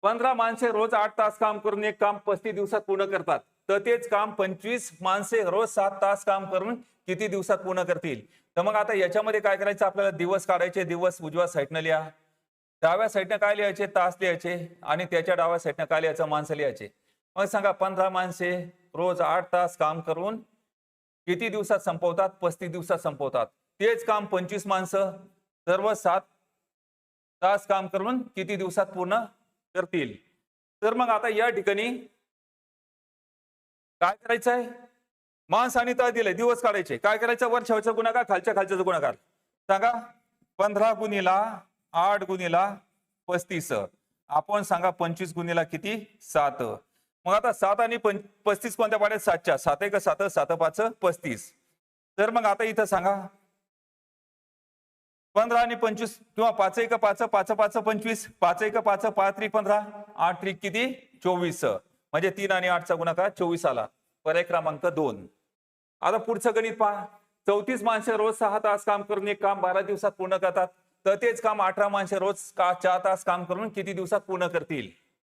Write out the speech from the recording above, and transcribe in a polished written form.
15 माणसे रोज 8 तास काम करून एक काम 35 दिवसात पूर्ण करतात, तर तेच काम 25 माणसे रोज 7 तास काम करून किती दिवसात पूर्ण करतील? तर मग आता याच्यामध्ये काय करायचं, आपल्याला दिवस काढायचे. दिवस उजव्या साईडनं लिहा, डाव्या साईडनं काय लिहायचे? तास लिहायचे, आणि त्याच्या डाव्या साईडनं काय लिहायचं? माणसं लिहायचे. मग सांगा, 15 माणसे रोज 8 तास काम करून किती दिवसात संपवतात? 35 दिवसात संपवतात. तेच काम 25 माणसं सर्व 7 तास काम करून किती दिवसात पूर्ण करतील? तर मग आता या ठिकाणी काय करायचंय? मास आणि तास दिले, दिवस काढायचे. काय करायचं? वरच्या गुणाकार, खालच्या खालच्याचा गुणाकार. सांगा, 15 गुणिला 8 गुणिला 35. आपण सांगा 25 गुणिला किती? 7. मग आता 7 आणि 35 कोणत्या पाड्यात? 7च्या. 7 1 7, 7 5 35. तर मग आता इथं सांगा, 15 आणि 25 किंवा 5 1 5, 5 5 25, 5 1 5, 5 3 15, 8 3 किती? 24. म्हणजे 3 आणि 8चा गुणाकार 24 आला. पर्याय क्रमांक 2. आता पुढचं गणित पहा. 34 माणसे रोज 6 तास काम करून एक काम 12 दिवसात पूर्ण करतात, तर तेच काम 18 माणसे रोज 4 तास काम करून किती दिवसात पूर्ण करतील?